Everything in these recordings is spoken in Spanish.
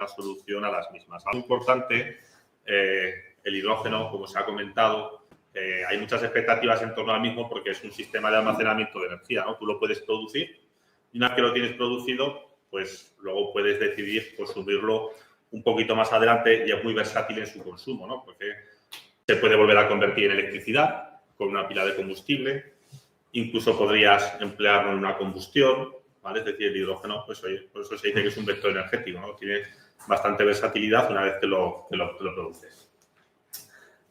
solución a las mismas. Algo importante, el hidrógeno, como se ha comentado, hay muchas expectativas en torno al mismo porque es un sistema de almacenamiento de energía, ¿no? Tú lo puedes producir y una vez que lo tienes producido, pues luego puedes decidir consumirlo un poquito más adelante y es muy versátil en su consumo, ¿no? Porque se puede volver a convertir en electricidad con una pila de combustible, incluso podrías emplearlo en una combustión, ¿vale? Es decir, el hidrógeno, pues oye, por eso se dice que es un vector energético, ¿no? Tiene bastante versatilidad una vez que lo produces.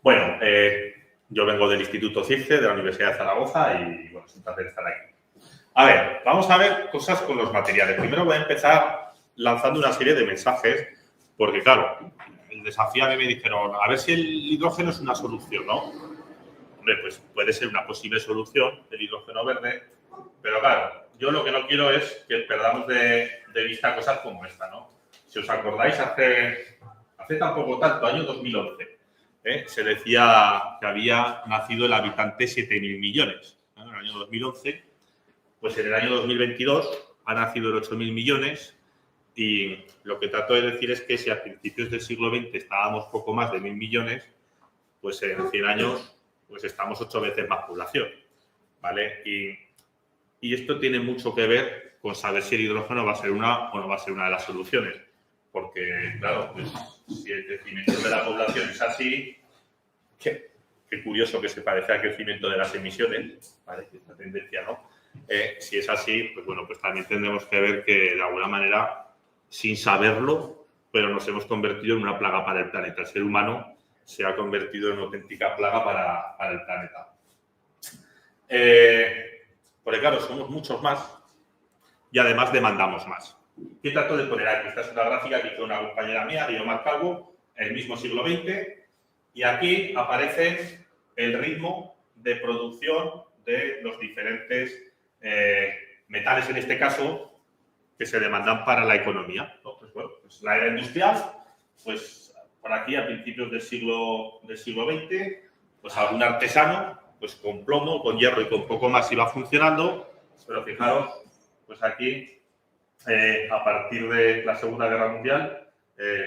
Bueno, yo vengo del Instituto CIRCE, de la Universidad de Zaragoza y, bueno, es un placer estar aquí. A ver, vamos a ver cosas con los materiales. Primero voy a empezar lanzando una serie de mensajes, porque, claro, el desafío a mí me dijeron, a ver si el hidrógeno es una solución, ¿no? Hombre, pues puede ser una posible solución el hidrógeno verde, pero, claro, yo lo que no quiero es que perdamos de vista cosas como esta, ¿no? Si os acordáis, hace tampoco tanto, año 2011, se decía que había nacido el habitante 7.000 millones, ¿no? En el año 2011, pues en el año 2022 ha nacido el 8.000 millones y lo que trato de decir es que si a principios del siglo XX estábamos poco más de 1.000 millones, pues en 100 años pues estamos 8 veces más población, ¿vale? Y esto tiene mucho que ver con saber si el hidrógeno va a ser una o no va a ser una de las soluciones. Porque, claro, pues, si el crecimiento de la población es así, qué curioso que se parece al crecimiento de las emisiones, ¿vale? Esta tendencia, ¿no? Si es así, pues bueno, pues también tendremos que ver que de alguna manera, sin saberlo, pero nos hemos convertido en una plaga para el planeta. El ser humano se ha convertido en una auténtica plaga para el planeta. Porque claro, somos muchos más y además demandamos más. ¿Qué trato de poner aquí? Esta es una gráfica que hizo una compañera mía, Guiomar Calvo, en el mismo siglo XX, y aquí aparece el ritmo de producción de los diferentes metales, en este caso, que se demandan para la economía, ¿no? Pues bueno, pues la era industrial, pues por aquí a principios del siglo XX, pues algún artesano, pues con plomo, con hierro y con poco más iba funcionando, pero fijaros, pues aquí, a partir de la Segunda Guerra Mundial,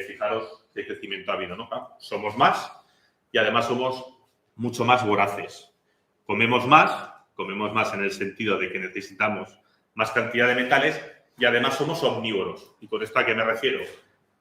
fijaros qué crecimiento ha habido, ¿no? Somos más y además somos mucho más voraces. Comemos más en el sentido de que necesitamos más cantidad de metales y además somos omnívoros. ¿Y con esto a qué me refiero?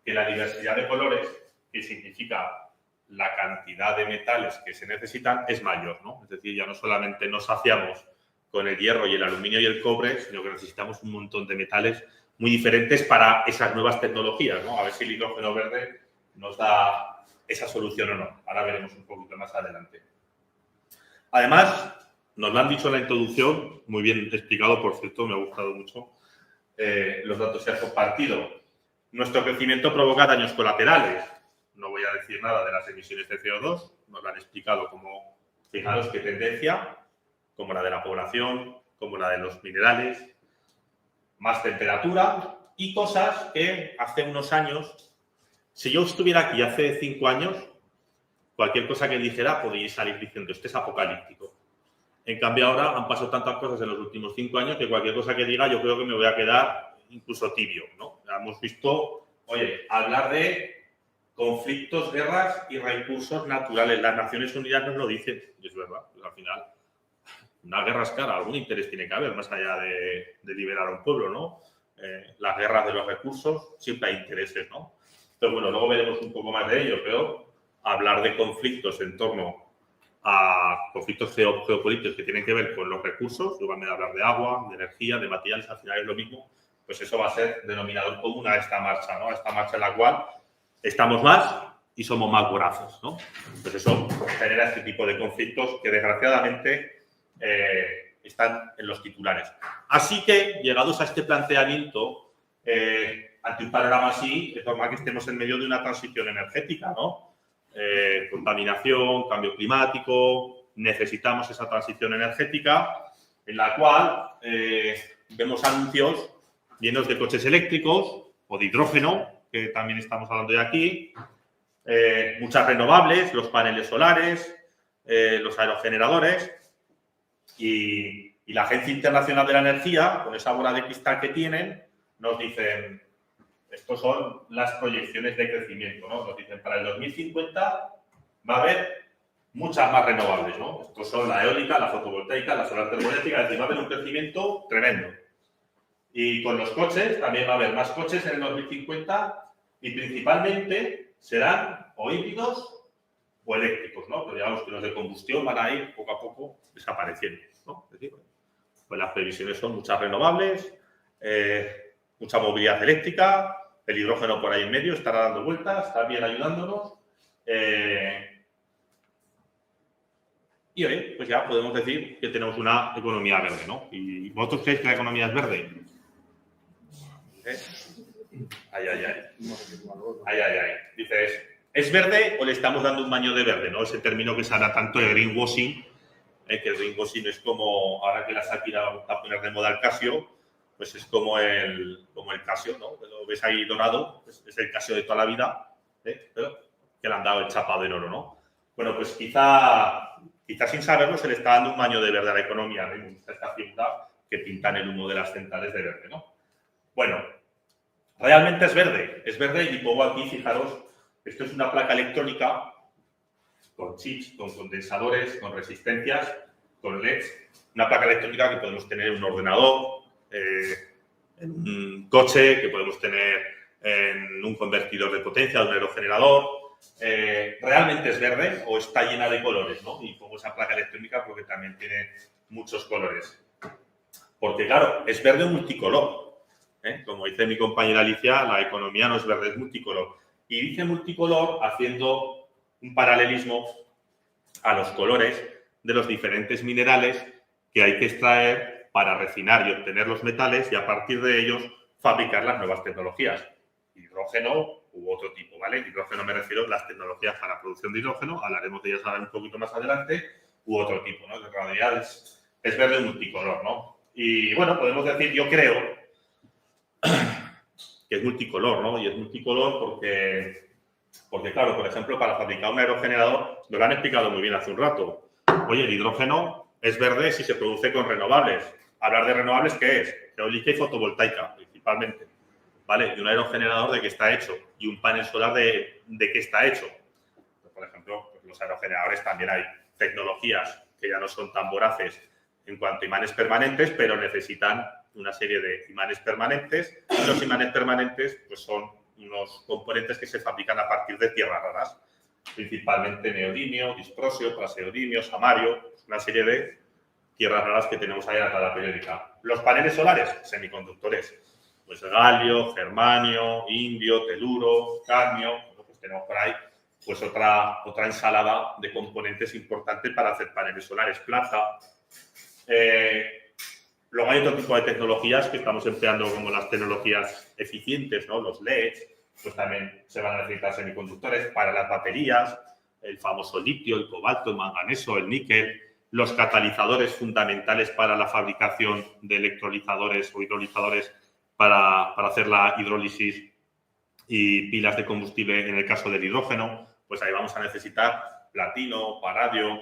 Que la diversidad de colores, que significa la cantidad de metales que se necesitan, es mayor, ¿no? Es decir, ya no solamente nos saciamos con el hierro y el aluminio y el cobre, sino que necesitamos un montón de metales muy diferentes para esas nuevas tecnologías, ¿no? A ver si el hidrógeno verde nos da esa solución o no. Ahora veremos un poquito más adelante. Además, nos lo han dicho en la introducción, muy bien explicado, por cierto, me ha gustado mucho, los datos que has compartido. Nuestro crecimiento provoca daños colaterales. No voy a decir nada de las emisiones de CO2, nos lo han explicado como, fijaros qué tendencia, como la de la población, como la de los minerales, más temperatura y cosas que hace unos años, si yo estuviera aquí hace 5 años, cualquier cosa que dijera podéis salir diciendo, este es apocalíptico. En cambio, ahora han pasado tantas cosas en los últimos 5 años que cualquier cosa que diga yo creo que me voy a quedar incluso tibio, ¿no? Ya hemos visto, oye, hablar de conflictos, guerras y recursos naturales. Las Naciones Unidas nos lo dicen, y es verdad, pues al final, una guerra es cara, algún interés tiene que haber, más allá de liberar a un pueblo, ¿no? Las guerras de los recursos, siempre hay intereses, ¿no? Entonces, bueno, luego veremos un poco más de ello, pero hablar de conflictos en torno a conflictos geopolíticos que tienen que ver con los recursos, igual me da hablar de agua, de energía, de materiales, al final es lo mismo, pues eso va a ser denominador común a esta marcha, ¿no? A esta marcha en la cual estamos más y somos más voraces, ¿no? Pues eso genera este tipo de conflictos que desgraciadamente están en los titulares. Así que, llegados a este planteamiento, ante un panorama así, es normal que estemos en medio de una transición energética, ¿no? Contaminación, cambio climático, necesitamos esa transición energética en la cual vemos anuncios llenos de coches eléctricos o de hidrógeno, que también estamos hablando de aquí, muchas renovables, los paneles solares, los aerogeneradores y la Agencia Internacional de la Energía, con esa bola de cristal que tienen, nos dicen Estos son las proyecciones de crecimiento, ¿no? Nos dicen, para el 2050 va a haber muchas más renovables, ¿no? Estos son la eólica, la fotovoltaica, la solar termoeléctrica, es decir, va a haber un crecimiento tremendo. Y con los coches, también va a haber más coches en el 2050 y principalmente serán o híbridos o eléctricos, ¿no? Pero digamos que los de combustión van a ir poco a poco desapareciendo, ¿no? Es decir, pues las previsiones son muchas renovables, mucha movilidad eléctrica, el hidrógeno por ahí en medio estará dando vueltas, también ayudándonos. Y hoy, pues ya podemos decir que tenemos una economía verde, ¿no? ¿Y vosotros creéis que la economía es verde? Ay, ay, ay. Ay, ay, ay. Dices, ¿es verde o le estamos dando un baño de verde, ¿no? Ese término que se habla tanto de greenwashing, que el greenwashing es como, ahora que la Shakira va a poner de moda el Casio, pues es como el Casio, ¿no? Lo ves ahí dorado, es el Casio de toda la vida, pero que le han dado el chapado en oro, ¿no? Bueno, pues quizá sin saberlo se le está dando un baño de verde a la economía, ¿no? Esta figura que pintan el humo de las centrales de verde, ¿no? Bueno, realmente es verde y pongo aquí, fijaros, esto es una placa electrónica con chips, con condensadores, con resistencias, con LEDs, una placa electrónica que podemos tener en un ordenador, en un coche, que podemos tener en un convertidor de potencia, un aerogenerador. Realmente es verde o está llena de colores, ¿no? Y pongo esa placa electrónica porque también tiene muchos colores. Porque, claro, es verde multicolor. Como dice mi compañera Alicia, la economía no es verde, es multicolor. Y dice multicolor haciendo un paralelismo a los colores de los diferentes minerales que hay que extraer para refinar y obtener los metales y a partir de ellos fabricar las nuevas tecnologías. Hidrógeno u otro tipo, ¿vale? Hidrógeno me refiero a las tecnologías para producción de hidrógeno, hablaremos de ellas ahora un poquito más adelante, u otro tipo, ¿no? En realidad es verde multicolor, ¿no? Y bueno, podemos decir, yo creo que es multicolor, ¿no? Y es multicolor porque, claro, por ejemplo, para fabricar un aerogenerador, nos lo han explicado muy bien hace un rato. Oye, el hidrógeno es verde si se produce con renovables. Hablar de renovables, ¿qué es? Eólica y fotovoltaica, principalmente. ¿Vale? Y un aerogenerador de qué está hecho. Y un panel solar de qué está hecho. Pues, por ejemplo, pues los aerogeneradores también hay tecnologías que ya no son tan voraces en cuanto a imanes permanentes, pero necesitan una serie de imanes permanentes. Y los imanes permanentes pues son unos componentes que se fabrican a partir de tierras raras, principalmente neodimio, disprosio, praseodimio, samario, una serie de tierras raras que tenemos ahí en la tabla periódica. Los paneles solares, semiconductores, pues galio, germanio, indio, teluro, cadmio, pues tenemos por ahí pues otra ensalada de componentes importantes para hacer paneles solares, plata. Luego hay otro tipo de tecnologías que estamos empleando como las tecnologías eficientes, ¿no? Los LEDs, pues también se van a necesitar semiconductores para las baterías, el famoso litio, el cobalto, el manganeso, el níquel, los catalizadores fundamentales para la fabricación de electrolizadores o hidrolizadores para hacer la hidrólisis y pilas de combustible en el caso del hidrógeno, pues ahí vamos a necesitar platino, paladio,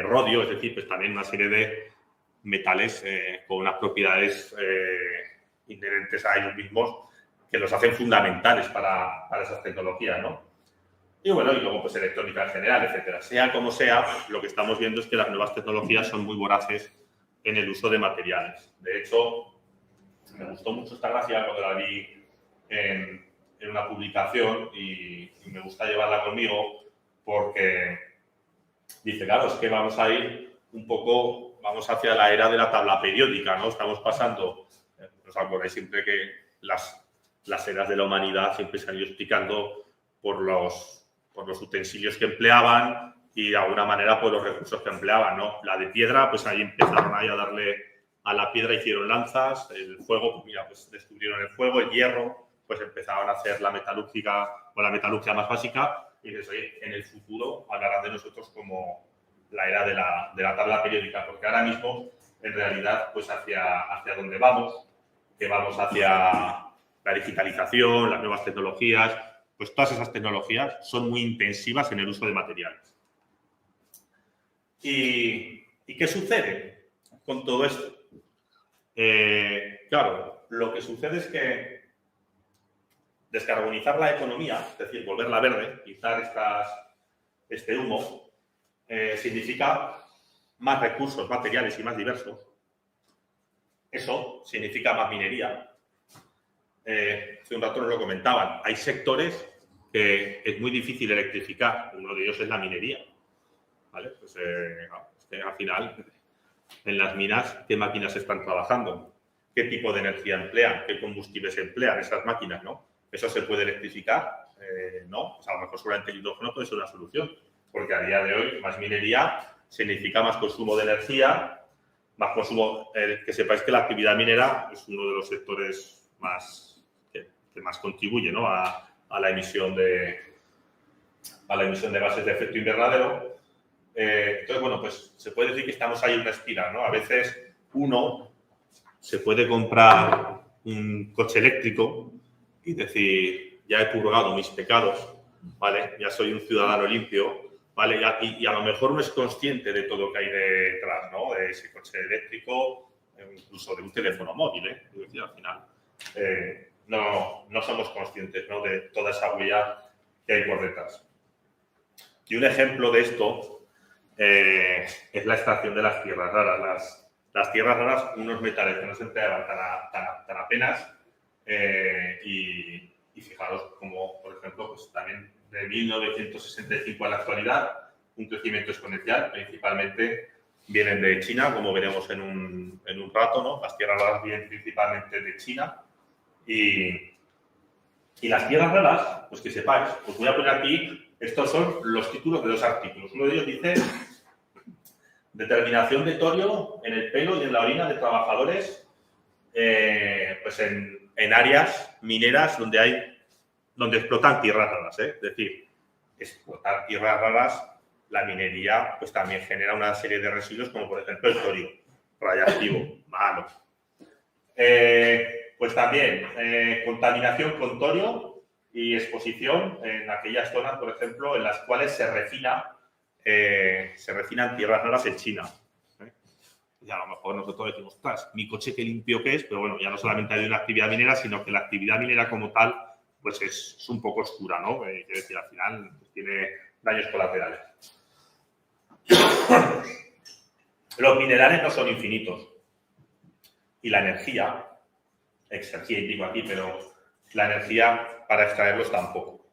rodio, es decir, pues también una serie de metales con unas propiedades inherentes a ellos mismos que los hacen fundamentales para esas tecnologías, ¿no? Y bueno, y luego pues electrónica en general, etcétera. Sea como sea, lo que estamos viendo es que las nuevas tecnologías son muy voraces en el uso de materiales. De hecho, me gustó mucho esta gráfica cuando la vi en una publicación y me gusta llevarla conmigo porque dice, claro, es que vamos a ir un poco, vamos hacia la era de la tabla periódica, ¿no? Estamos pasando, os acordáis siempre que las eras de la humanidad siempre se han ido explicando por los utensilios que empleaban y de alguna manera por los recursos que empleaban, ¿no? La de piedra, pues ahí empezaron ahí a darle a la piedra, hicieron lanzas, el fuego, pues mira, pues descubrieron el fuego, el hierro, pues empezaban a hacer la metalúrgica o la metalurgia más básica y dices, oye, en el futuro hablarán de nosotros como la era de la tabla periódica, porque ahora mismo, en realidad, pues hacia dónde vamos, que vamos hacia la digitalización, las nuevas tecnologías, pues todas esas tecnologías son muy intensivas en el uso de materiales. ¿Y qué sucede con todo esto? Claro, lo que sucede es que Descarbonizar la economía, es decir, volverla verde, quitar este humo, significa más recursos materiales y más diversos. Eso significa más minería. Hace un rato nos lo comentaban. Hay sectores que es muy difícil electrificar. Uno de ellos es la minería. ¿Vale? Pues, es que al final, en las minas, ¿qué máquinas están trabajando? ¿Qué tipo de energía emplean? ¿Qué combustibles emplean esas máquinas? ¿No? ¿Eso se puede electrificar? No. Pues a lo mejor solamente el hidrógeno puede ser una solución. Porque a día de hoy, más minería significa más consumo de energía, más consumo. Que sepáis que la actividad minera es uno de los sectores que más contribuye, ¿no? a la emisión de gases de efecto invernadero. Entonces, bueno, pues se puede decir que estamos ahí en una espiral, ¿no? A veces uno se puede comprar un coche eléctrico y decir, ya he purgado mis pecados, ¿vale? Ya soy un ciudadano limpio, ¿vale? Y a lo mejor no es consciente de todo lo que hay detrás, ¿no? De ese coche eléctrico, incluso de un teléfono móvil, ¿eh? Es decir, al final no somos conscientes, ¿no? De toda esa huella que hay por detrás. Y un ejemplo de esto es la extracción de las tierras raras. Las tierras raras, unos metales que no se empleaban tan apenas, y fijaros como, por ejemplo, pues también de 1965 a la actualidad, un crecimiento exponencial, principalmente vienen de China, como veremos en un rato, ¿no? Las tierras raras vienen principalmente de China. Y las tierras raras, pues que sepáis, os voy a poner aquí, estos son los títulos de 2 artículos. Uno de ellos dice determinación de torio en el pelo y en la orina de trabajadores pues en áreas mineras donde explotan tierras raras. Es decir, explotar tierras raras, la minería pues también genera una serie de residuos como por ejemplo el torio, radiactivo, malo. Pues también contaminación con torio y exposición en aquellas zonas, por ejemplo, en las cuales se refinan tierras raras en China. Y a lo mejor nosotros decimos, ostras, mi coche qué limpio que es, pero bueno, ya no solamente hay una actividad minera, sino que la actividad minera como tal, pues es un poco oscura, ¿no? Quiero decir, al final pues, tiene daños colaterales. Los minerales no son infinitos. Y la energía indico aquí, pero la energía para extraerlos tampoco.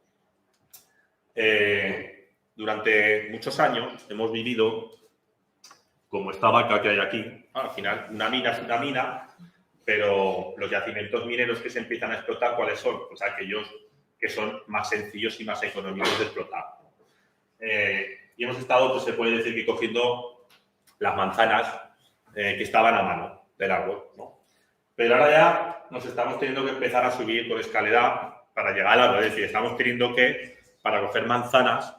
Durante muchos años hemos vivido como esta vaca que hay aquí. Al final, una mina es una mina, pero los yacimientos mineros que se empiezan a explotar, ¿cuáles son? Pues aquellos que son más sencillos y más económicos de explotar. Y hemos estado, pues se puede decir que cogiendo las manzanas que estaban a mano del árbol, ¿no? Pero ahora ya nos estamos teniendo que empezar a subir por escalera para llegar al árbol. Es decir, estamos teniendo que, para coger manzanas,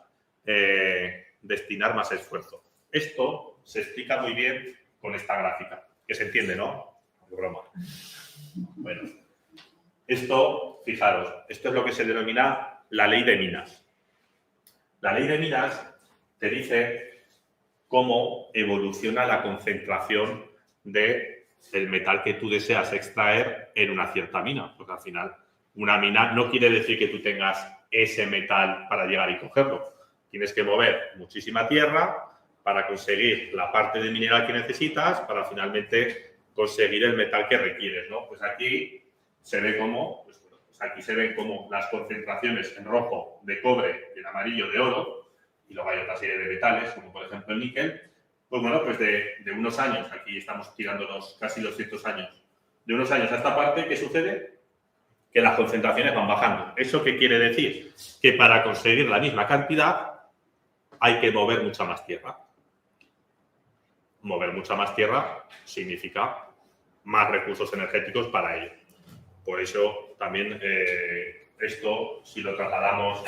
destinar más esfuerzo. Esto se explica muy bien con esta gráfica, que se entiende, ¿no? Broma. Bueno, esto, fijaros, esto es lo que se denomina la ley de minas. La ley de minas te dice cómo evoluciona la concentración del metal que tú deseas extraer en una cierta mina. Porque al final, una mina no quiere decir que tú tengas ese metal para llegar y cogerlo. Tienes que mover muchísima tierra para conseguir la parte de mineral que necesitas para finalmente conseguir el metal que requieres, ¿no? Pues aquí se ve cómo, aquí se ven como las concentraciones en rojo de cobre y en amarillo de oro, y luego hay otra serie de metales, como por ejemplo el níquel. Pues bueno, pues de unos años, aquí estamos tirándonos casi 200 años, de unos años a esta parte, ¿qué sucede? Que las concentraciones van bajando. ¿Eso qué quiere decir? Que para conseguir la misma cantidad hay que mover mucha más tierra. Mover mucha más tierra significa más recursos energéticos para ello. Por eso también esto, si lo trasladamos,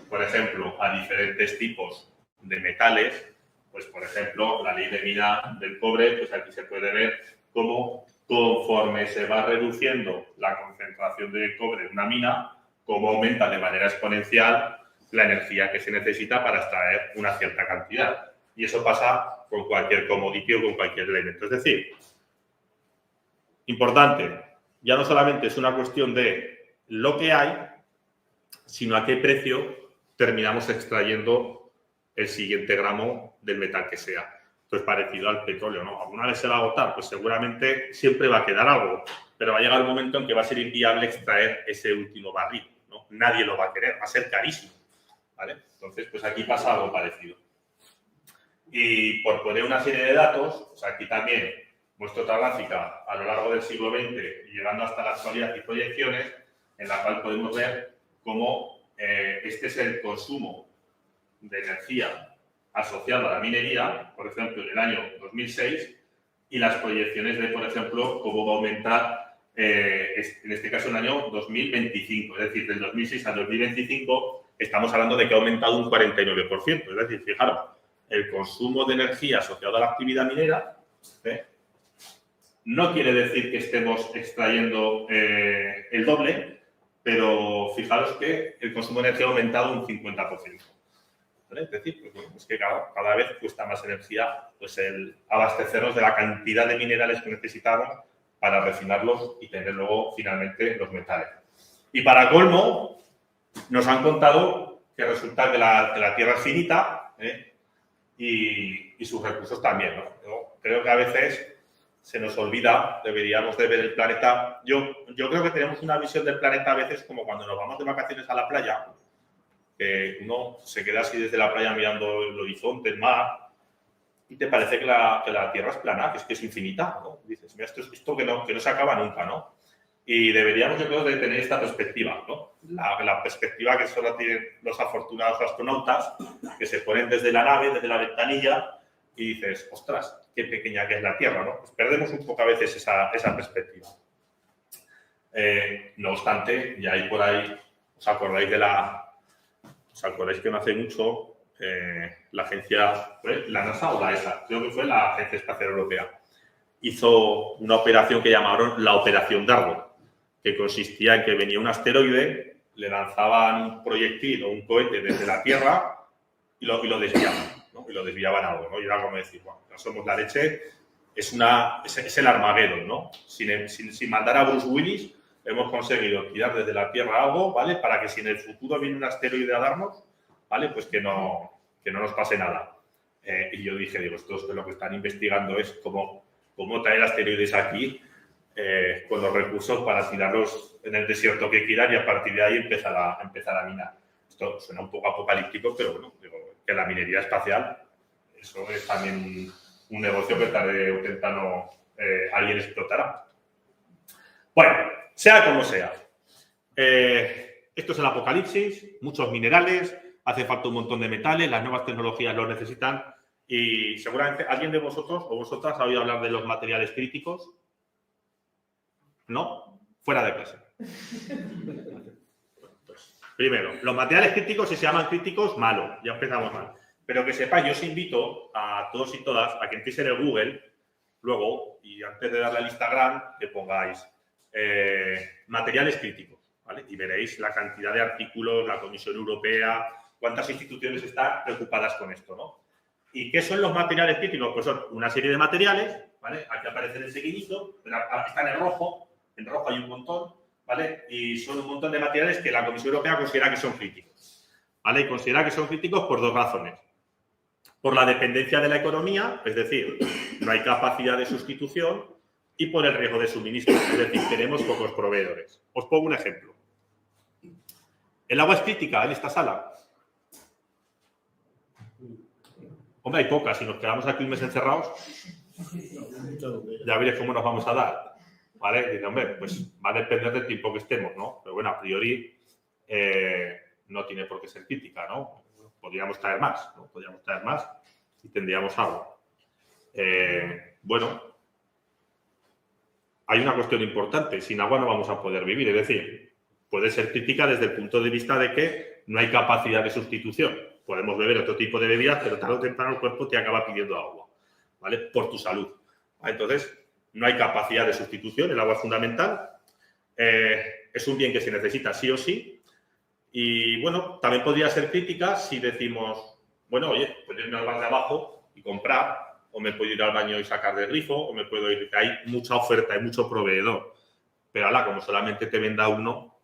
por ejemplo, a diferentes tipos de metales, pues por ejemplo, la ley de mina del cobre, pues aquí se puede ver cómo conforme se va reduciendo la concentración de cobre en una mina, cómo aumenta de manera exponencial la energía que se necesita para extraer una cierta cantidad. Y eso pasa con cualquier commodity o con cualquier elemento. Es decir, importante, ya no solamente es una cuestión de lo que hay, sino a qué precio terminamos extrayendo el siguiente gramo del metal que sea. Pues parecido al petróleo, ¿no? ¿Alguna vez se va a agotar? Pues seguramente siempre va a quedar algo, pero va a llegar un momento en que va a ser inviable extraer ese último barril, ¿no? Nadie lo va a querer, va a ser carísimo, ¿vale? Entonces, pues aquí pasa algo parecido. Y por poner una serie de datos, pues aquí también muestro otra gráfica a lo largo del siglo XX y llegando hasta la actualidad y proyecciones, en la cual podemos ver cómo este es el consumo de energía asociado a la minería, por ejemplo, en el año 2006, y las proyecciones de, por ejemplo, cómo va a aumentar, en este caso, en el año 2025. Es decir, del 2006 al 2025 estamos hablando de que ha aumentado un 49%. Es decir, fijaros, el consumo de energía asociado a la actividad minera no quiere decir que estemos extrayendo el doble, pero fijaros que el consumo de energía ha aumentado un 50%. ¿Vale? Es decir, pues, bueno, es que cada vez cuesta más energía pues el abastecernos de la cantidad de minerales que necesitamos para refinarlos y tener luego finalmente los metales. Y para colmo, nos han contado que resulta que la Tierra es finita y sus recursos también, ¿no? Yo creo que a veces se nos olvida, deberíamos de ver el planeta. Yo creo que tenemos una visión del planeta a veces como cuando nos vamos de vacaciones a la playa, que uno se queda así desde la playa mirando el horizonte, el mar, y te parece que la Tierra es plana, que es infinita, ¿no? Dices, mira, esto que no se acaba nunca, ¿no? Y deberíamos, yo creo, de tener esta perspectiva, ¿no? La perspectiva que solo tienen los afortunados astronautas, que se ponen desde la nave, desde la ventanilla, y dices, ostras, qué pequeña que es la Tierra, ¿no? Pues perdemos un poco a veces esa perspectiva. No obstante, ya hay por ahí, ¿os acordáis que no hace mucho la agencia, la NASA o la ESA, creo que fue la Agencia Espacial Europea, hizo una operación que llamaron la Operación Dardo, que consistía en que venía un asteroide, le lanzaban un proyectil o un cohete desde la Tierra y lo desviaban, ¿no? Y lo desviaban algo, ¿no? Y era como decir, bueno, no somos la leche, es el Armageddon, ¿no? Sin mandar a Bruce Willis, hemos conseguido tirar desde la Tierra algo, ¿vale? Para que si en el futuro viene un asteroide a darnos, ¿vale? Pues que no nos pase nada. Y yo dije, estos lo que están investigando es cómo traer asteroides aquí con los recursos para tirarlos en el desierto que quieran y a partir de ahí empezar a minar. Esto suena un poco apocalíptico, pero bueno, digo, que la minería espacial, eso es también un negocio que tarde o temprano alguien explotará. Bueno, sea como sea. Esto es el apocalipsis, muchos minerales, hace falta un montón de metales, las nuevas tecnologías los necesitan y seguramente alguien de vosotros o vosotras ha oído hablar de los materiales críticos. ¿No? Fuera de clase. Pues, primero, los materiales críticos, si se llaman críticos, malo, ya empezamos mal. Pero que sepáis, yo os invito a todos y todas a que entréis en el Google, luego, y antes de darle al Instagram, que pongáis materiales críticos, ¿vale? Y veréis la cantidad de artículos, la Comisión Europea, cuántas instituciones están preocupadas con esto, ¿no? ¿Y qué son los materiales críticos? Pues son una serie de materiales, ¿vale? Aquí aparece en el seguidito, está en rojo hay un montón, ¿vale? Y son un montón de materiales que la Comisión Europea considera que son críticos, ¿vale? Y considera que son críticos por dos razones. Por la dependencia de la economía, es decir, no hay capacidad de sustitución, y por el riesgo de suministro, es decir, tenemos pocos proveedores. Os pongo un ejemplo. ¿El agua es crítica en esta sala? Hombre, hay pocas. Si nos quedamos aquí un mes encerrados, ya veréis cómo nos vamos a dar. ¿Vale? Dice, hombre, pues va a depender del tiempo que estemos, ¿no? Pero bueno, a priori no tiene por qué ser crítica, ¿no? Podríamos traer más, ¿no? Podríamos traer más y tendríamos agua. Bueno, hay una cuestión importante. Sin agua no vamos a poder vivir. Es decir, puede ser crítica desde el punto de vista de que no hay capacidad de sustitución. Podemos beber otro tipo de bebidas, pero tarde o temprano el cuerpo te acaba pidiendo agua, ¿vale? Por tu salud. Entonces, no hay capacidad de sustitución, el agua es fundamental, es un bien que se necesita sí o sí y, bueno, también podría ser crítica si decimos, bueno, oye, puedo irme al bar de abajo y comprar, o me puedo ir al baño y sacar del grifo, o me puedo ir, hay mucha oferta, hay mucho proveedor, pero como solamente te venda uno,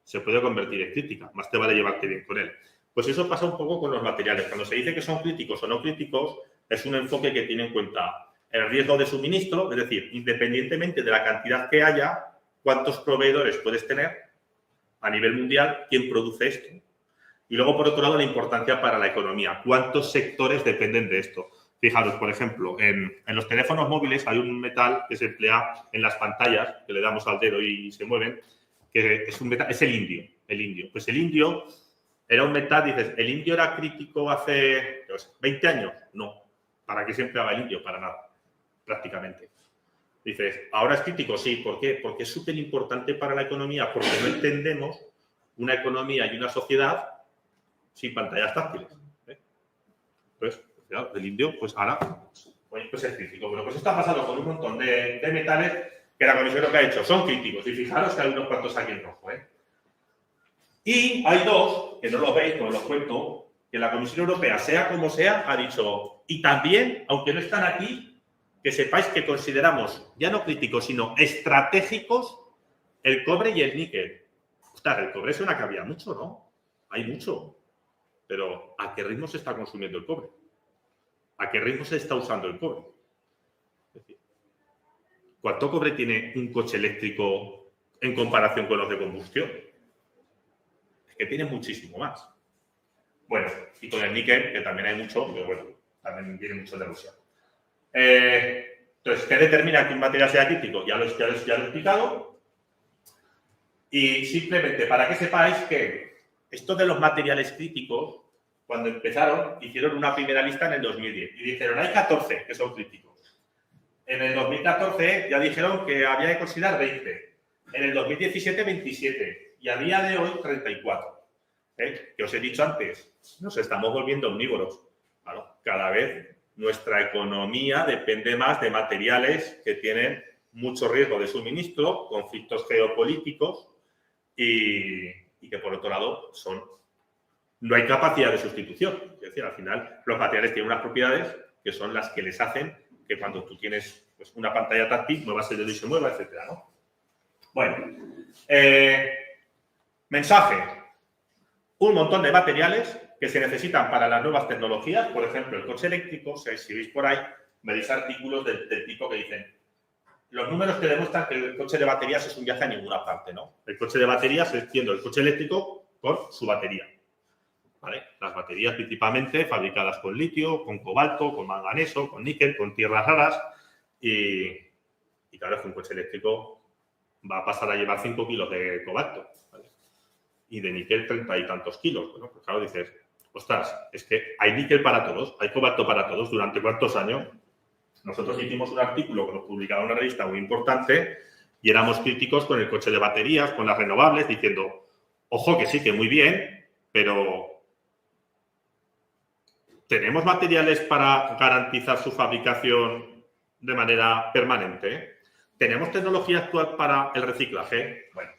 se puede convertir en crítica, más te vale llevarte bien con él. Pues eso pasa un poco con los materiales. Cuando se dice que son críticos o no críticos, es un enfoque que tiene en cuenta el riesgo de suministro, es decir, independientemente de la cantidad que haya, cuántos proveedores puedes tener a nivel mundial, quién produce esto. Y luego, por otro lado, la importancia para la economía. ¿Cuántos sectores dependen de esto? Fijaros, por ejemplo, en los teléfonos móviles hay un metal que se emplea en las pantallas, que le damos al dedo y se mueven, que es un metal, es el indio. El indio. Pues el indio era un metal, dices, ¿el indio era crítico hace 20 años? No. ¿Para qué se empleaba el indio? Para nada, prácticamente. Dices, ¿ahora es crítico? Sí. ¿Por qué? Porque es súper importante para la economía, porque no entendemos una economía y una sociedad sin pantallas táctiles. Entonces, claro, el indio, pues ahora, pues es crítico. Bueno, pues esto ha pasado con un montón de metales que la Comisión Europea ha hecho. Son críticos. Y fijaros que hay unos cuantos aquí en rojo. Y hay dos, que no los veis, no los cuento, que la Comisión Europea, sea como sea, ha dicho, y también, aunque no están aquí, que sepáis que consideramos, ya no críticos, sino estratégicos, el cobre y el níquel. Ostras, el cobre suena que había mucho, ¿no? Hay mucho. Pero ¿a qué ritmo se está consumiendo el cobre? ¿A qué ritmo se está usando el cobre? Es decir, ¿cuánto cobre tiene un coche eléctrico en comparación con los de combustión? Es que tiene muchísimo más. Bueno, y con el níquel, que también hay mucho, pero bueno, también viene mucho de Rusia. Entonces, ¿qué determina que un material sea crítico? Ya lo he explicado. Y simplemente para que sepáis que esto de los materiales críticos, cuando empezaron, hicieron una primera lista en el 2010 y dijeron, hay 14 que son críticos. En el 2014 ya dijeron que había que considerar 20. En el 2017, 27. Y a día de hoy, 34. Que os he dicho antes, nos estamos volviendo omnívoros. Claro, cada vez nuestra economía depende más de materiales que tienen mucho riesgo de suministro, conflictos geopolíticos y que, por otro lado, no hay capacidad de sustitución. Es decir, al final, los materiales tienen unas propiedades que son las que les hacen que cuando tú tienes pues, una pantalla táctil, muevas el dedo y se mueva, etcétera, ¿no? Bueno, mensaje. Un montón de materiales que se necesitan para las nuevas tecnologías, por ejemplo, el coche eléctrico, si veis por ahí, veis artículos del tipo que dicen los números que demuestran que el coche de baterías es un viaje a ninguna parte, ¿no? El coche de baterías es siendo el coche eléctrico con su batería, ¿vale? Las baterías principalmente fabricadas con litio, con cobalto, con manganeso, con níquel, con tierras raras y claro, es que un coche eléctrico va a pasar a llevar 5 kilos de cobalto, ¿vale? Y de níquel 30 y tantos kilos. Bueno, pues claro, dices, ostras, es que hay níquel para todos, hay cobalto para todos. ¿Durante cuántos años? Nosotros hicimos un artículo que nos publicaba una revista muy importante y éramos críticos con el coche de baterías, con las renovables, diciendo, ojo, que sí, que muy bien, pero ¿tenemos materiales para garantizar su fabricación de manera permanente? ¿Tenemos tecnología actual para el reciclaje? Bueno,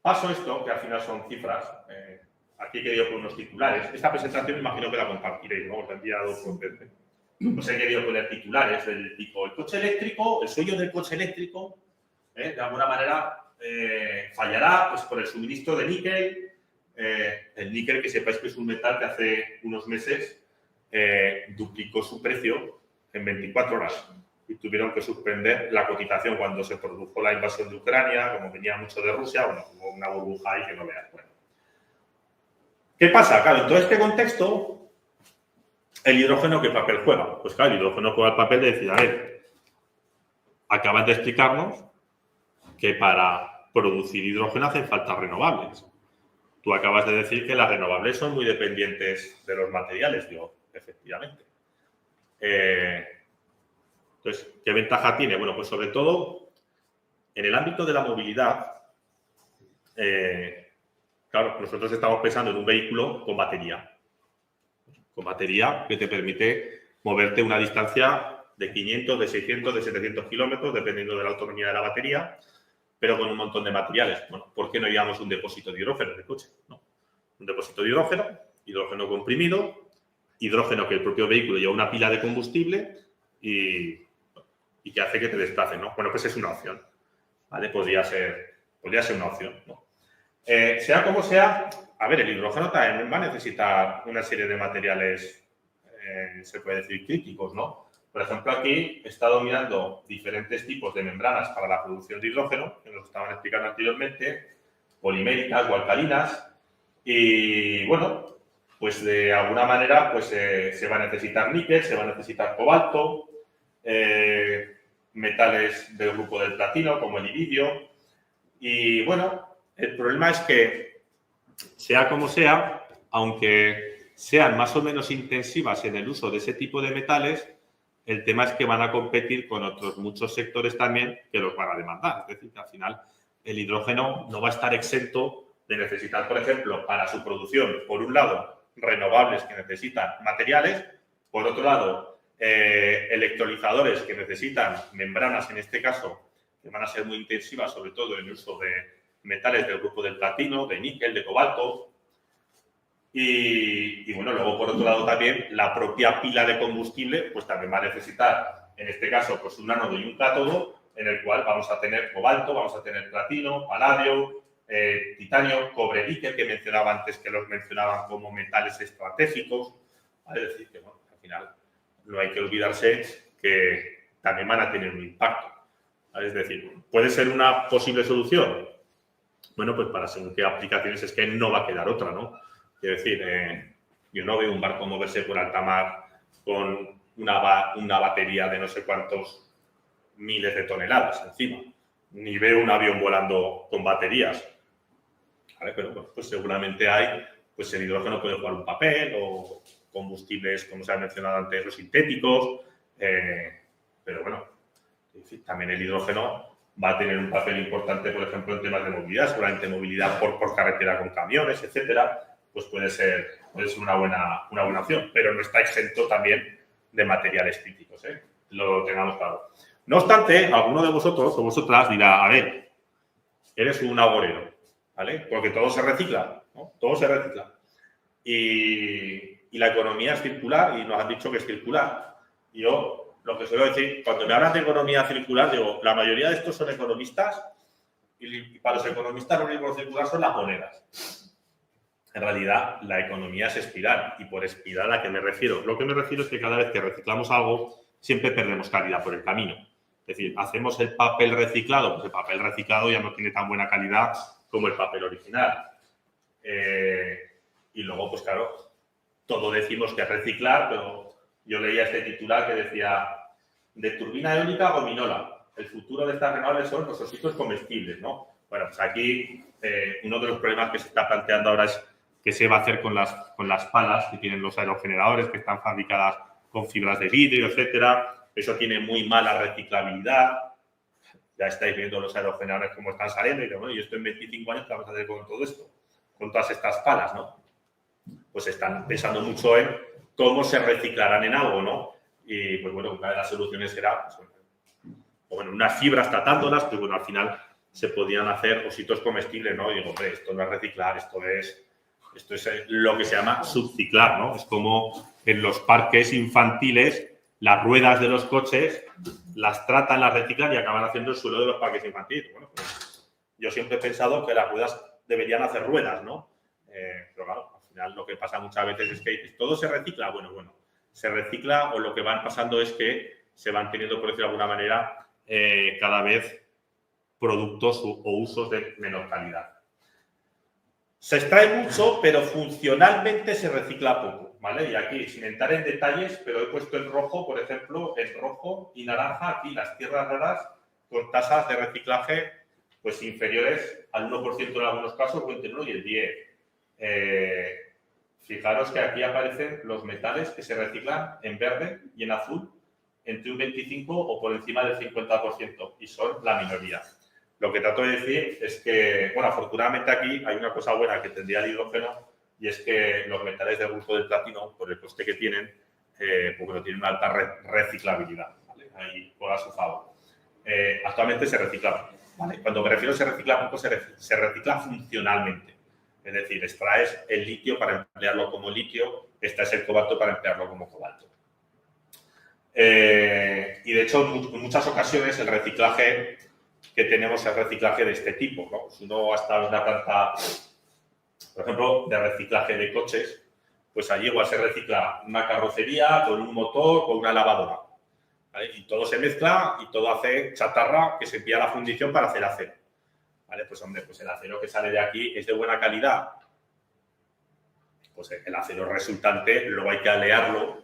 paso esto, que al final son cifras. Aquí he querido poner unos titulares. Esta presentación me imagino que la compartiréis, ¿no? Os la he enviado por verde. Os he querido poner titulares del tipo el coche eléctrico, el sueño del coche eléctrico, de alguna manera fallará pues, por el suministro de níquel. El níquel, que sepáis que es un metal que hace unos meses duplicó su precio en 24 horas y tuvieron que suspender la cotización cuando se produjo la invasión de Ucrania, como venía mucho de Rusia, bueno, hubo una burbuja ahí que no veas. Bueno. ¿Qué pasa? Claro, en todo este contexto, ¿el hidrógeno qué papel juega? Pues claro, el hidrógeno juega el papel de decir, a ver, acaban de explicarnos que para producir hidrógeno hacen falta renovables. Tú acabas de decir que las renovables son muy dependientes de los materiales. Digo, efectivamente. Entonces, ¿qué ventaja tiene? Bueno, pues sobre todo en el ámbito de la movilidad, claro, nosotros estamos pensando en un vehículo con batería. Con batería que te permite moverte una distancia de 500, de 600, de 700 kilómetros, dependiendo de la autonomía de la batería, pero con un montón de materiales. Bueno, ¿por qué no llevamos un depósito de hidrógeno en el coche? ¿No? Un depósito de hidrógeno, hidrógeno comprimido, hidrógeno que el propio vehículo lleva una pila de combustible y que hace que te desplace, ¿no? Bueno, pues es una opción, ¿vale? Podría ser una opción, ¿no? Sea como sea, a ver, el hidrógeno también va a necesitar una serie de materiales, se puede decir, críticos, ¿no? Por ejemplo, aquí he estado mirando diferentes tipos de membranas para la producción de hidrógeno, que nos estaban explicando anteriormente, poliméricas o alcalinas, y bueno, pues de alguna manera pues, se va a necesitar níquel, se va a necesitar cobalto, metales del grupo del platino, como el iridio, y bueno, el problema es que, sea como sea, aunque sean más o menos intensivas en el uso de ese tipo de metales, el tema es que van a competir con otros muchos sectores también que los van a demandar. Es decir, que al final el hidrógeno no va a estar exento de necesitar, por ejemplo, para su producción, por un lado, renovables que necesitan materiales, por otro lado, electrolizadores que necesitan membranas, en este caso, que van a ser muy intensivas, sobre todo en el uso de metales del grupo del platino, de níquel, de cobalto. Y bueno, luego por otro lado también la propia pila de combustible pues también va a necesitar, en este caso, pues un ánodo y un cátodo, en el cual vamos a tener cobalto, vamos a tener platino, paladio, titanio, cobre, níquel, que mencionaba antes, que los mencionaban como metales estratégicos. Es decir, que bueno, al final no hay que olvidarse que también van a tener un impacto. Es decir, ¿puede ser una posible solución? Bueno, pues para según qué aplicaciones es que no va a quedar otra, ¿no? Quiero decir, yo no veo un barco moverse por alta mar con una batería de no sé cuántos miles de toneladas encima. Ni veo un avión volando con baterías. ¿Vale? Pero bueno, pues seguramente hay, pues el hidrógeno puede jugar un papel o combustibles, como se ha mencionado antes, los sintéticos. Pero bueno, también el hidrógeno va a tener un papel importante, por ejemplo, en temas de movilidad, seguramente movilidad por carretera con camiones, etcétera, pues puede ser una buena opción, pero no está exento también de materiales críticos, ¿eh? Lo tengamos claro. No obstante, alguno de vosotros o vosotras dirá, a ver, eres un agorero, ¿vale? Porque todo se recicla, ¿no? Todo se recicla. Y la economía es circular y nos han dicho que es circular. Y yo lo que suelo decir, cuando me hablan de economía circular, digo, la mayoría de estos son economistas y para los economistas lo único circular son las monedas. En realidad, la economía es espiral. ¿Y por espiral a qué me refiero? Lo que me refiero es que cada vez que reciclamos algo, siempre perdemos calidad por el camino. Es decir, hacemos el papel reciclado, pues el papel reciclado ya no tiene tan buena calidad como el papel original. Y luego, pues claro, todo decimos que es reciclar, pero yo leía este titular que decía de turbina eólica a gominola. El futuro de estas renovables son los ositos comestibles, ¿no? Bueno, pues aquí uno de los problemas que se está planteando ahora es qué se va a hacer con las palas que tienen los aerogeneradores, que están fabricadas con fibras de vidrio, etcétera. Eso tiene muy mala reciclabilidad. Ya estáis viendo los aerogeneradores cómo están saliendo y bueno, y esto en 25 años, ¿qué vamos a hacer con todo esto? Con todas estas palas, ¿no? Pues están pensando mucho en cómo se reciclarán en algo, ¿no? Y pues bueno, una de las soluciones era, pues, bueno, unas fibras tratándolas, pues bueno, al final se podían hacer ositos comestibles, ¿no? Y digo, hombre, esto no es reciclar, esto es lo que se llama subciclar, ¿no? Es como en los parques infantiles, las ruedas de los coches las tratan, las reciclan y acaban haciendo el suelo de los parques infantiles. Bueno, pues yo siempre he pensado que las ruedas deberían hacer ruedas, ¿no? Pero claro, al final lo que pasa muchas veces es que todo se recicla. Bueno, se recicla o lo que van pasando es que se van teniendo, por decirlo de alguna manera, cada vez productos o usos de menor calidad. Se extrae mucho, pero funcionalmente se recicla poco, ¿vale? Y aquí, sin entrar en detalles, pero he puesto en rojo, por ejemplo, en rojo y naranja, aquí las tierras raras con tasas de reciclaje pues inferiores al 1% en algunos casos, o entre el 1 y el 10. Fijaros que aquí aparecen los metales que se reciclan en verde y en azul entre un 25 o por encima del 50%, y son la minoría. Lo que trato de decir es que, bueno, afortunadamente aquí hay una cosa buena que tendría el hidrógeno, y es que los metales del grupo del platino, por el coste que tienen, pues bueno, tienen una alta reciclabilidad, ¿vale? Ahí juega a su favor. Actualmente se recicla, ¿vale? Cuando me refiero a se recicla poco, se recicla funcionalmente. Es decir, extraes el litio para emplearlo como litio, extraes el cobalto para emplearlo como cobalto. Y de hecho, en muchas ocasiones el reciclaje que tenemos el reciclaje de este tipo, ¿no? Si uno ha estado en una planta, por ejemplo, de reciclaje de coches, pues allí igual se recicla una carrocería con un motor, con una lavadora, ¿vale? Y todo se mezcla y todo hace chatarra que se envía a la fundición para hacer acero, ¿vale? Pues hombre, pues el acero que sale de aquí es de buena calidad. Pues el acero resultante luego hay que alearlo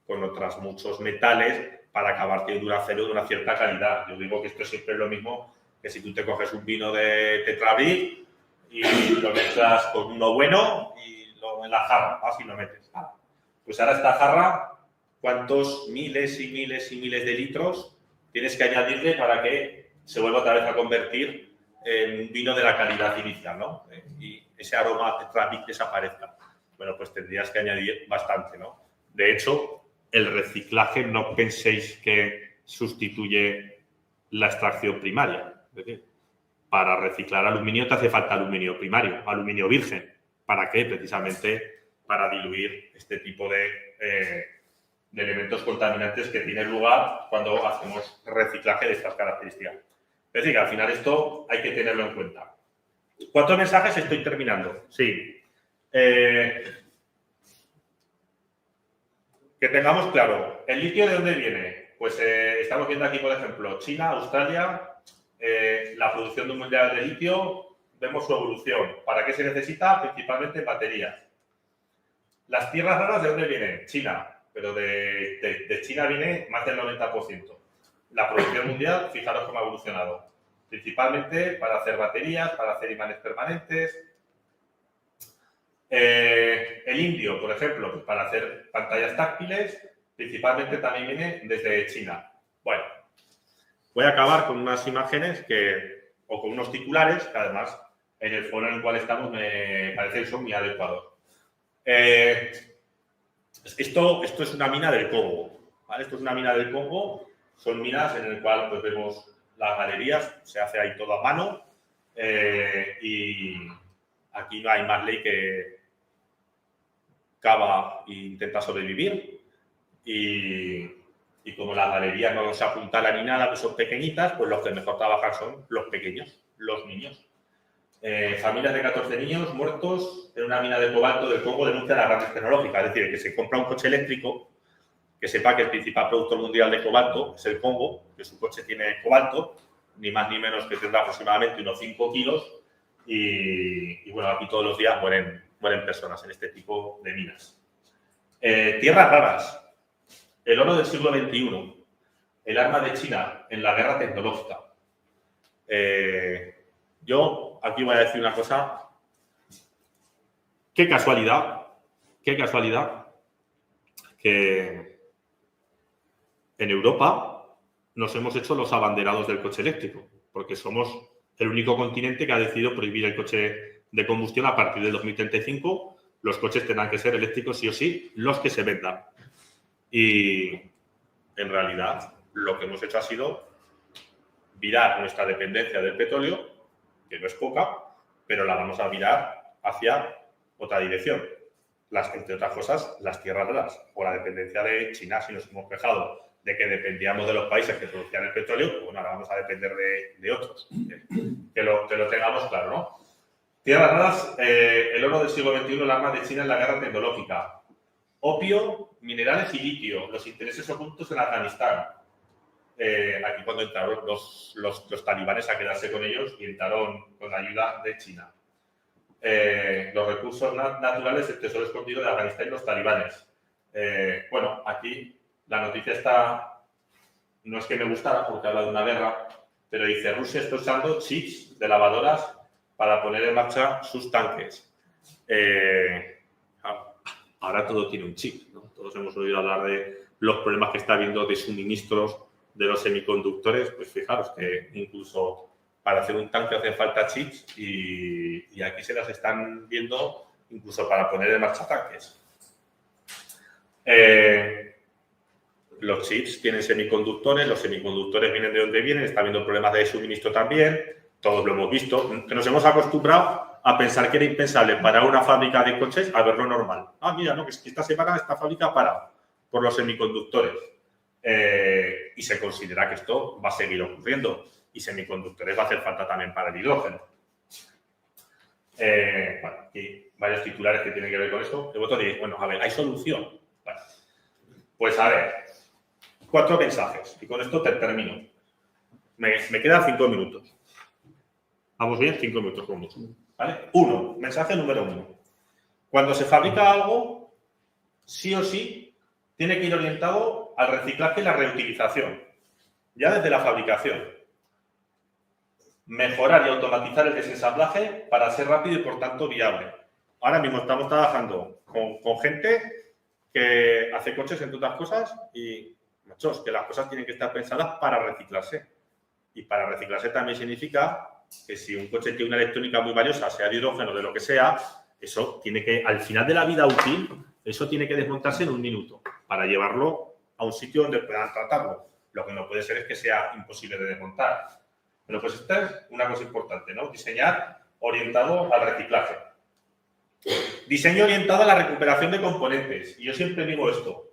con otros muchos metales para acabar teniendo un acero de una cierta calidad. Yo digo que esto siempre es lo mismo que si tú te coges un vino de Tetrabric y lo mezclas con uno bueno y en la jarra, así lo metes. Pues ahora esta jarra, ¿cuántos miles y miles y miles de litros tienes que añadirle para que se vuelva otra vez a convertir en un vino de la calidad inicial, ¿no? Y ese aroma Tetrabric desaparezca. Bueno, pues tendrías que añadir bastante, ¿no? De hecho, el reciclaje no penséis que sustituye la extracción primaria. Es decir, para reciclar aluminio te hace falta aluminio primario, aluminio virgen. ¿Para qué? Precisamente para diluir este tipo de elementos contaminantes que tiene lugar cuando hacemos reciclaje de estas características. Es decir, que al final esto hay que tenerlo en cuenta. ¿Cuántos mensajes estoy terminando? Sí. Que tengamos claro, ¿el litio de dónde viene? Pues estamos viendo aquí, por ejemplo, China, Australia, la producción mundial de litio, vemos su evolución. ¿Para qué se necesita? Principalmente en baterías. Las tierras raras, ¿de dónde vienen? China, pero de China viene más del 90%. La producción mundial, fijaros cómo ha evolucionado. Principalmente para hacer baterías, para hacer imanes permanentes. El indio, por ejemplo, pues para hacer pantallas táctiles, principalmente también viene desde China. Bueno, voy a acabar con unas imágenes o con unos titulares que además en el foro en el cual estamos me parece que son muy adecuados. Esto es una mina del Congo, ¿vale? Esto es una mina del Congo, son minas en el cual pues, vemos las galerías, se hace ahí todo a mano y aquí no hay más ley que cava e intenta sobrevivir y como las galerías no se apuntalan ni nada, que son pequeñitas, pues los que mejor trabajan son los pequeños, los niños. Familias de 14 niños muertos en una mina de cobalto del Congo denuncian las grandes tecnológicas, es decir, que se compra un coche eléctrico, que sepa que el principal productor mundial de cobalto es el Congo, que su coche tiene cobalto, ni más ni menos que tendrá aproximadamente unos 5 kilos y bueno, aquí todos los días mueren personas en este tipo de minas. Tierras raras. El oro del siglo XXI. El arma de China en la guerra tecnológica. Yo aquí voy a decir una cosa. Qué casualidad que en Europa nos hemos hecho los abanderados del coche eléctrico, porque somos el único continente que ha decidido prohibir el coche de combustión a partir del 2035. Los coches tendrán que ser eléctricos sí o sí, los que se vendan. Y en realidad lo que hemos hecho ha sido virar nuestra dependencia del petróleo, que no es poca, pero la vamos a virar hacia otra dirección. Entre otras cosas, las tierras raras o la dependencia de China, si nos hemos quejado de que dependíamos de los países que producían el petróleo, pues bueno, ahora vamos a depender de otros. Que lo tengamos claro, ¿no? Tierras raras, el oro del siglo XXI, el arma de China en la guerra tecnológica. Opio, minerales y litio, los intereses ocultos en Afganistán. Aquí cuando entraron los talibanes a quedarse con ellos y entraron con la ayuda de China. Los recursos naturales, el tesoro escondido de Afganistán y los talibanes. Bueno, aquí la noticia está, no es que me gustara porque habla de una guerra, pero dice, Rusia está usando chips de lavadoras para poner en marcha sus tanques. Ahora todo tiene un chip, ¿no? Todos hemos oído hablar de los problemas que está habiendo de suministros de los semiconductores. Pues fijaros que incluso para hacer un tanque hace falta chips y aquí se las están viendo incluso para poner en marcha tanques. Los chips tienen semiconductores, los semiconductores vienen de donde vienen, está habiendo problemas de suministro también, todos lo hemos visto, que nos hemos acostumbrado a pensar que era impensable para una fábrica de coches a verlo normal. Ah, mira, no, que esta semana esta fábrica para por los semiconductores. Y se considera que esto va a seguir ocurriendo. y semiconductores va a hacer falta también para el hidrógeno. Bueno, aquí varios titulares que tienen que ver con esto. Y vosotros diréis, bueno, a ver, ¿hay solución? Bueno, pues a ver, 4 mensajes y con esto termino. Me quedan 5 minutos. Vamos bien, 5 minutos con mucho. ¿Vale? 1, mensaje número 1. Cuando se fabrica algo, sí o sí, tiene que ir orientado al reciclaje y la reutilización, ya desde la fabricación. Mejorar y automatizar el desensamblaje para ser rápido y, por tanto, viable. Ahora mismo estamos trabajando con gente que hace coches, entre otras cosas, y, machos, que las cosas tienen que estar pensadas para reciclarse. Y para reciclarse también significa que si un coche tiene una electrónica muy valiosa, sea de hidrógeno, de lo que sea, eso tiene que, al final de la vida útil, eso tiene que desmontarse en 1 minuto para llevarlo a un sitio donde puedan tratarlo. Lo que no puede ser es que sea imposible de desmontar. Bueno, pues esta es una cosa importante, ¿no? Diseñar orientado al reciclaje. Diseño orientado a la recuperación de componentes. Y yo siempre digo esto.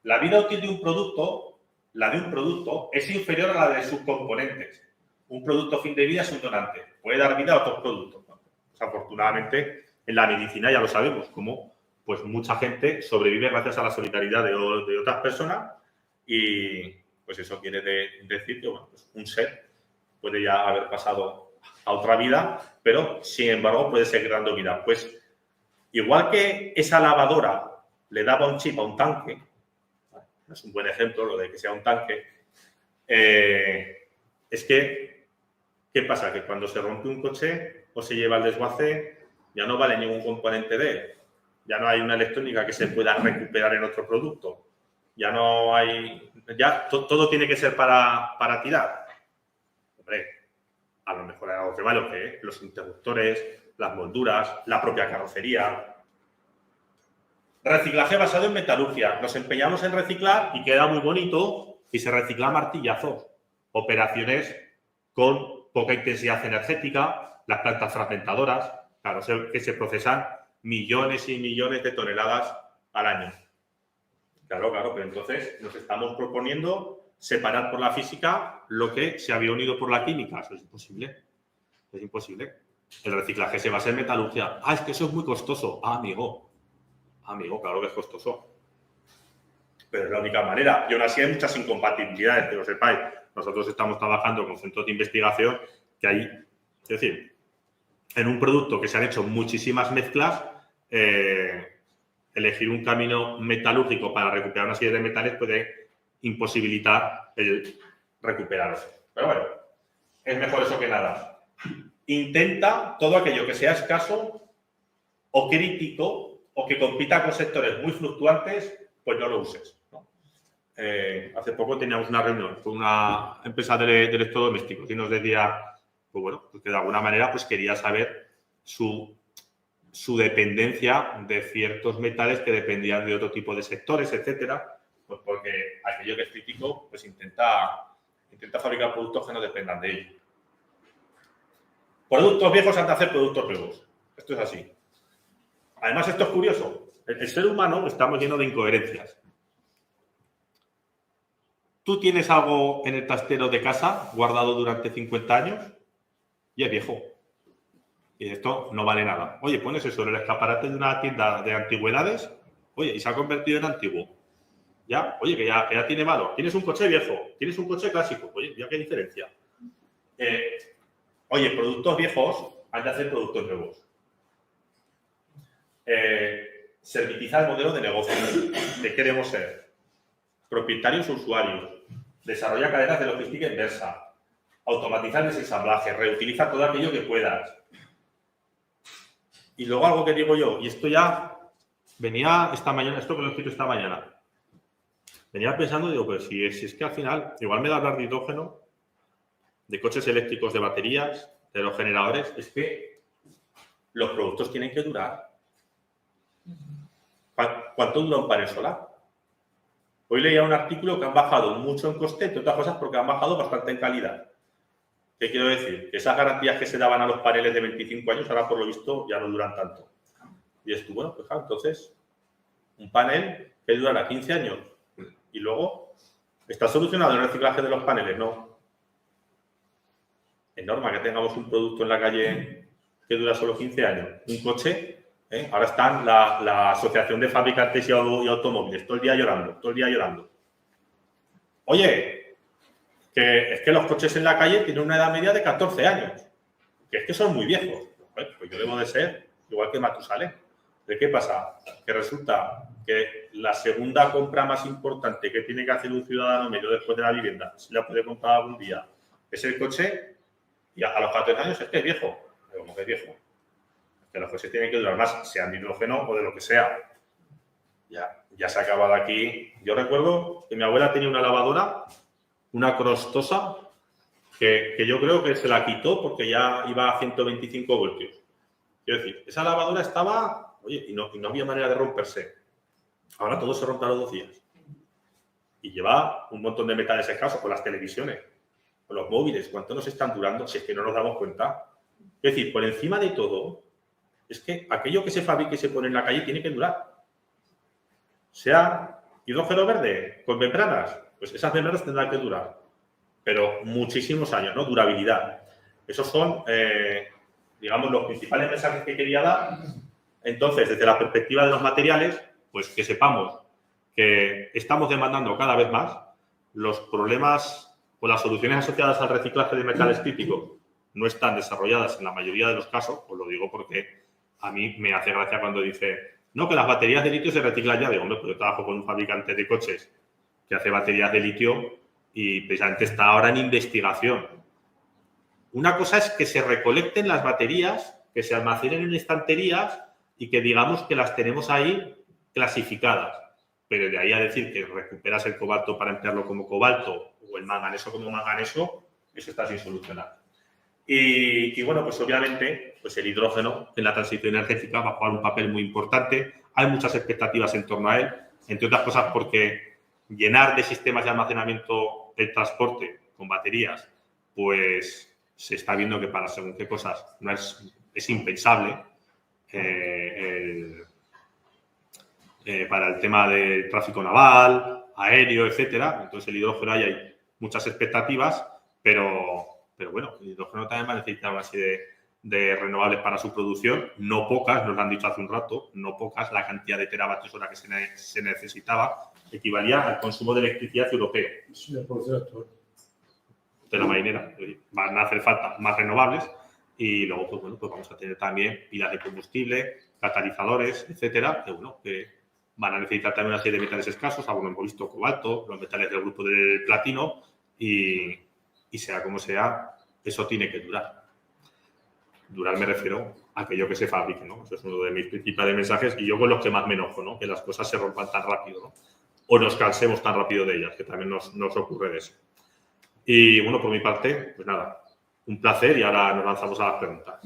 La vida útil de un producto, la de un producto, es inferior a la de sus componentes. Un producto fin de vida es un donante. Puede dar vida a otros productos. Pues, afortunadamente, en la medicina ya lo sabemos, como pues mucha gente sobrevive gracias a la solidaridad de otras personas y pues eso quiere decir que bueno, pues un ser puede ya haber pasado a otra vida, pero sin embargo puede seguir dando vida. Pues igual que esa lavadora le daba un chip a un tanque, es un buen ejemplo lo de que sea un tanque, es que, ¿qué pasa? Que cuando se rompe un coche o se lleva al desguace, ya no vale ningún componente de él. Ya no hay una electrónica que se pueda recuperar en otro producto. Ya no hay... Ya todo tiene que ser para tirar. Hombre, a lo mejor hay algo que vale, que los interruptores, las molduras, la propia carrocería. Reciclaje basado en metalurgia. Nos empeñamos en reciclar y queda muy bonito y se recicla a martillazos. Operaciones con poca intensidad energética, las plantas fragmentadoras, claro, que se procesan millones y millones de toneladas al año. Claro, pero entonces nos estamos proponiendo separar por la física lo que se había unido por la química. Eso es imposible. Es imposible. El reciclaje se basa en metalurgia. Ah, es que eso es muy costoso. Ah, amigo, claro que es costoso. Pero es la única manera. Y aún así hay muchas incompatibilidades, que lo sepáis. Nosotros estamos trabajando con centros de investigación que hay, es decir, en un producto que se han hecho muchísimas mezclas, elegir un camino metalúrgico para recuperar una serie de metales puede imposibilitar el recuperarlos. Pero bueno, es mejor eso que nada. Intenta todo aquello que sea escaso o crítico o que compita con sectores muy fluctuantes, pues no lo uses, ¿no? Hace poco teníamos una reunión con una empresa de electrodomésticos y nos decía, pues bueno, pues que de alguna manera pues quería saber su dependencia de ciertos metales que dependían de otro tipo de sectores, etcétera, pues porque aquello que es crítico, pues intenta fabricar productos que no dependan de ello. Productos viejos antes de hacer productos nuevos. Esto es así. Además, esto es curioso. El ser humano estamos lleno de incoherencias. Tú tienes algo en el trastero de casa guardado durante 50 años y es viejo. Y esto no vale nada. Oye, pones eso en el escaparate de una tienda de antigüedades, oye, y se ha convertido en antiguo. Ya, oye, que ya tiene valor. Tienes un coche viejo, tienes un coche clásico. Oye, ¿ya qué diferencia? Oye, productos viejos han de hacer productos nuevos. Servitizar el modelo de negocio. ¿Qué queremos ser? Propietarios o usuarios. Desarrolla cadenas de logística inversa. Automatizar el desensamblaje. Reutiliza todo aquello que puedas. Y luego algo que digo yo, y esto ya venía esta mañana, esto que lo he escrito esta mañana. Venía pensando, digo, pues si es que al final, igual me da hablar de hidrógeno, de coches eléctricos, de baterías, de los generadores, es que los productos tienen que durar. ¿Cuánto dura un panel solar? Hoy leía un artículo que han bajado mucho en coste, entre otras cosas porque han bajado bastante en calidad. ¿Qué quiero decir? Que esas garantías que se daban a los paneles de 25 años, ahora por lo visto ya no duran tanto. Y esto, bueno, pues claro, entonces, un panel que durará 15 años y luego está solucionado el reciclaje de los paneles, ¿no? Es normal que tengamos un producto en la calle que dura solo 15 años. Un coche, ahora están la Asociación de Fabricantes y Automóviles, todo el día llorando. Oye, que es que los coches en la calle tienen una edad media de 14 años, que es que son muy viejos. Pues yo debo de ser igual que Matusalén. ¿De qué pasa? Que resulta que la segunda compra más importante que tiene que hacer un ciudadano medio después de la vivienda, si la puede comprar algún día, es el coche, y a los 14 años es que es viejo. ¿Cómo que es viejo? Es que los coches tienen que durar más, sean de hidrógeno o de lo que sea. Ya se ha acabado aquí. Yo recuerdo que mi abuela tenía una lavadora, una Crostosa, que yo creo que se la quitó porque ya iba a 125 voltios. Quiero decir, esa lavadora estaba, oye, y no había manera de romperse. Ahora todo se rompe a los 2 días. Y lleva un montón de metales escasos con las televisiones, con los móviles. ¿Cuánto nos están durando? Si es que no nos damos cuenta. Es decir, por encima de todo, es que aquello que se fabrique y se pone en la calle tiene que durar. Sea hidrógeno verde con membranas, pues esas membranas tendrán que durar. Pero muchísimos años, ¿no? Durabilidad. Esos son, digamos, los principales mensajes que quería dar. Entonces, desde la perspectiva de los materiales, pues que sepamos que estamos demandando cada vez más. Los problemas o las soluciones asociadas al reciclaje de metales críticos no están desarrolladas en la mayoría de los casos. Os lo digo porque a mí me hace gracia cuando dice, no, que las baterías de litio se reciclan ya. Digo, hombre, pues yo trabajo con un fabricante de coches que hace baterías de litio y precisamente está ahora en investigación. Una cosa es que se recolecten las baterías, que se almacenen en estanterías y que digamos que las tenemos ahí clasificadas. Pero de ahí a decir que recuperas el cobalto para emplearlo como cobalto o el manganeso como manganeso, eso está sin solucionar. Y bueno, pues obviamente pues el hidrógeno en la transición energética va a jugar un papel muy importante. Hay muchas expectativas en torno a él, entre otras cosas porque llenar de sistemas de almacenamiento el transporte con baterías, pues se está viendo que para según qué cosas no es impensable. Para el tema del tráfico naval, aéreo, etcétera. Entonces el hidrógeno hay muchas expectativas, pero bueno, el hidrógeno también va a necesitar una serie de renovables para su producción, no pocas, nos lo han dicho hace un rato, no pocas, la cantidad de teravatios hora que se necesitaba equivalía al consumo de electricidad europeo. Sí, la producción actual. De la marinera, van a hacer falta más renovables y luego, pues bueno, pues vamos a tener también pilas de combustible, catalizadores, etcétera, que van a necesitar también una serie de metales escasos, algunos hemos visto cobalto, los metales del grupo del platino y sea como sea, eso tiene que durar. Durar me refiero a aquello que se fabrique, ¿no? Eso es uno de mis principales mensajes y yo con los que más me enojo, ¿no? Que las cosas se rompan tan rápido, ¿no? O nos cansemos tan rápido de ellas, que también nos ocurre de eso. Y bueno, por mi parte, pues nada, un placer y ahora nos lanzamos a las preguntas.